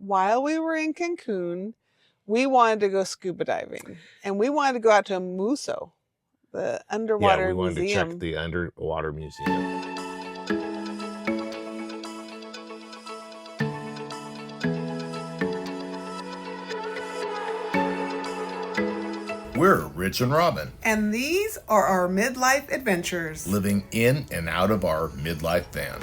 while we were in Cancun, we wanted to go scuba diving, and we wanted to go out to MUSA, the underwater museum. Yeah, we wanted to check the underwater museum. We're Rich and Robin. And these are our midlife adventures. Living in and out of our midlife van.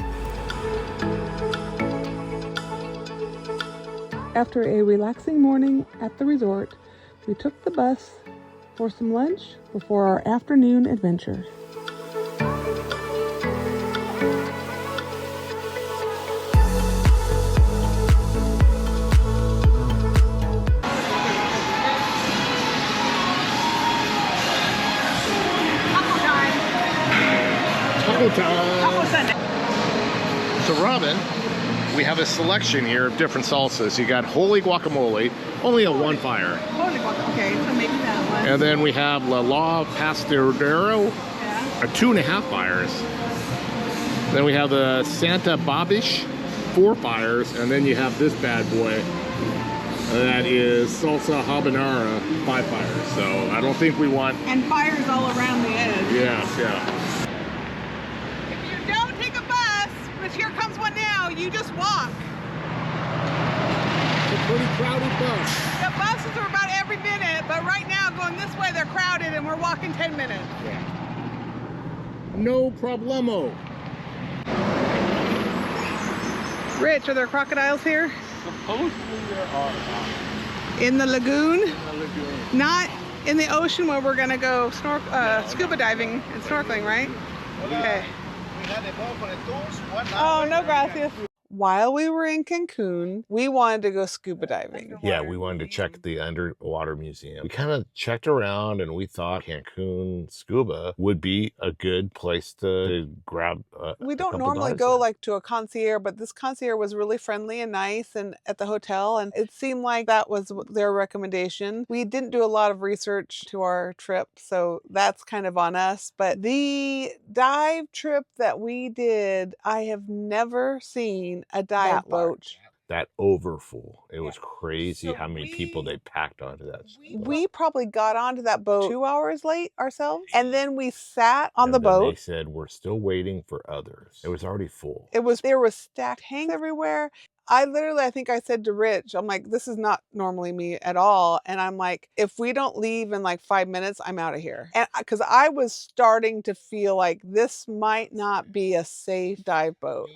After a relaxing morning at the resort, we took the bus for some lunch before our afternoon adventure. So Robin, we have a selection here of different salsas. You got holy guacamole, only a one fire. Holy guacamole, okay, so maybe that one. And then we have La Pastorero, Yeah. 2.5 fires. Then we have the Santa Babish, 4 fires. And then you have this bad boy. And that is salsa habanera, 5 fires. So I don't think we want... And fires all around the edge. Yeah. If you don't take a bus, which here comes one now, you just walk. It's a pretty crowded bus. The buses are about every minute, but right now going this way, they're crowded and we're walking 10 minutes. Yeah. No problemo. Rich, are there crocodiles here? Supposedly there are. In the lagoon? In the lagoon. Not in the ocean where we're gonna go scuba diving and snorkeling, right? Okay. Oh, no gracias. While we were in Cancun, we wanted to go scuba diving. Yeah, we wanted to check the underwater museum. We kind of checked around and we thought Cancun Scuba would be a good place to grab We don't normally go like to a concierge, but this concierge was really friendly and nice and at the hotel, and it seemed like that was their recommendation. We didn't do a lot of research to our trip, so that's kind of on us. But the dive trip that we did, I have never seen a dive boat that overfull. It was crazy how many people they packed onto that. We probably got onto that boat 2 hours late ourselves, and then we sat on the boat. They said we're still waiting for others. It was already full. There was stacked tanks everywhere. I think I said to Rich, I'm like, this is not normally me at all. And I'm like, if we don't leave in like 5 minutes, I'm out of here. And because I was starting to feel like this might not be a safe dive boat.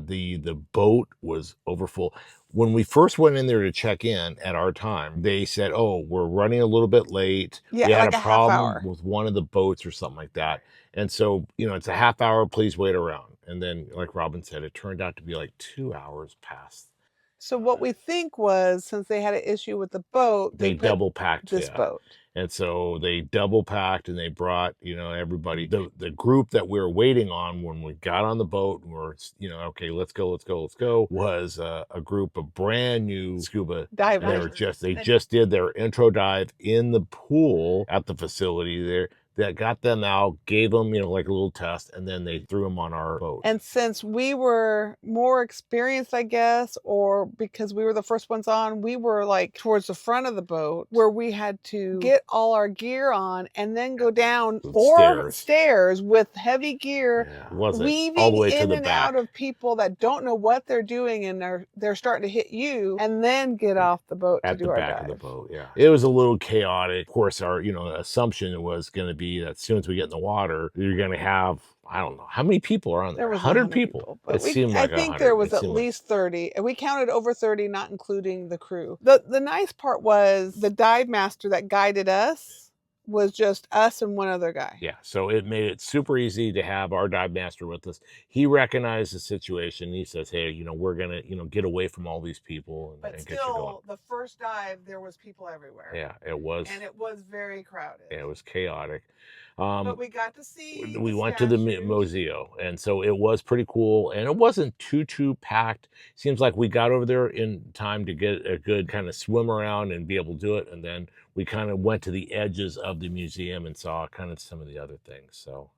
The boat was overfull. When we first went in there to check in at our time, they said, oh, we're running a little bit late. Yeah, we had like a problem with one of the boats or something like that. And so, it's a half hour, please wait around. And then, like Robin said, it turned out to be like 2 hours past. So what we think was, since they had an issue with the boat, they double packed this boat. And so they double packed and they brought, everybody. The group that we were waiting on when we got on the boat, and we're, okay, let's go, was a group of brand new scuba divers. They just did their intro dive in the pool at the facility there. That got them out, gave them, like a little test, and then they threw them on our boat. And since we were more experienced, I guess, or because we were the first ones on, we were like towards the front of the boat where we had to get all our gear on and then go down 4 stairs with heavy gear, weaving all the way in to the and back. out of people that don't know what they're doing, and they're starting to hit you, and then get off the boat to do our dive. At the back of the boat, yeah. It was a little chaotic. Of course, our assumption was going to be that as soon as we get in the water, you're going to have, I don't know, how many people are on there? 100 people. It seemed like I think there was at least 30. And we counted over 30, not including the crew. The nice part was the dive master that guided us was just us and one other guy. Yeah, so it made it super easy to have our dive master with us. He recognized the situation. He says, hey, we're going to, get away from all these people and get you going. The first dive, there was people everywhere. Yeah, it was. And it was very crowded. Yeah, it was chaotic. But we got to see. We went to the museum, and so it was pretty cool. And it wasn't too packed. Seems like we got over there in time to get a good kind of swim around and be able to do it. And then we kind of went to the edges of the museum and saw kind of some of the other things. So.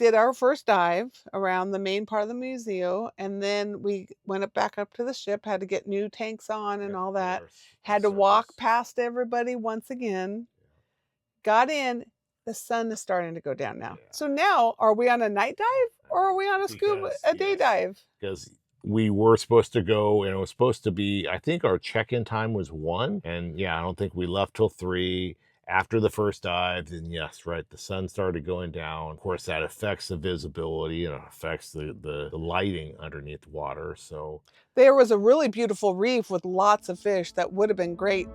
did our first dive around the main part of the museum, and then we went back up to the ship, had to get new tanks on and all that. Had to walk past everybody once again. Got in. The sun is starting to go down now. Yeah. So now, are we on a night dive or are we on a day dive? Because we were supposed to go, and it was supposed to be, I think our check-in time was 1. And yeah, I don't think we left till 3 after the first dive. And yes, right, the sun started going down. Of course, that affects the visibility and it affects the lighting underneath the water. So there was a really beautiful reef with lots of fish that would have been great.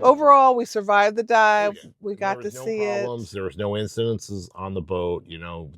Overall, we survived the dive. We got to see it. There was no incidences on the boat,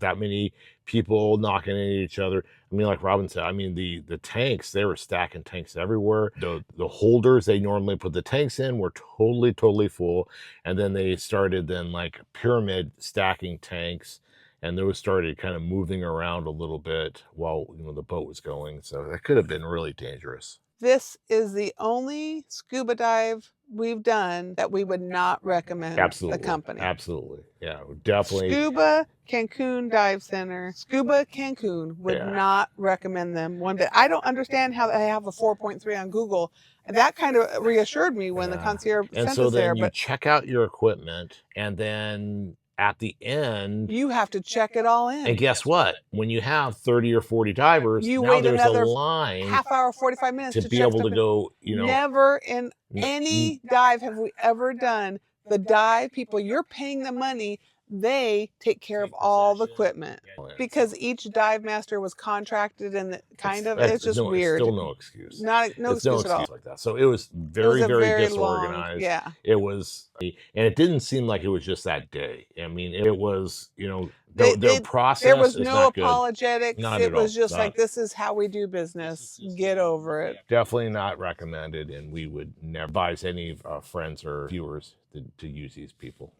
that many people knocking into each other. I mean, like Robin said, I mean, the tanks, they were stacking tanks everywhere. The holders they normally put the tanks in were totally full. And then they started like pyramid stacking tanks. And those started kind of moving around a little bit while the boat was going. So that could have been really dangerous. This is the only scuba dive we've done that we would not recommend the company. Absolutely. Yeah, definitely. Scub Cancun Dive Center, Scub Cancun would not recommend them one bit. I don't understand how they have a 4.3 on Google. That kind of reassured me when the concierge sent us there. And so then you check out your equipment, and then at the end, you have to check it all in. And guess what? When you have 30 or 40 divers, you now wait there's another a line, half hour, 45 minutes to be able to go. Never in any dive have we ever done. The dive people, you're paying the money. They take care of all the equipment because each dive master was contracted, and it's just weird. Still no excuse. No excuse at all. Like that. So it was very disorganized. Yeah. It was, and it didn't seem like it was just that day. I mean, it was, their process. There was is no not apologetics. Not it at was all. just like, this is how we do business. Get over it. Definitely not recommended, and we would never advise any friends or viewers to use these people.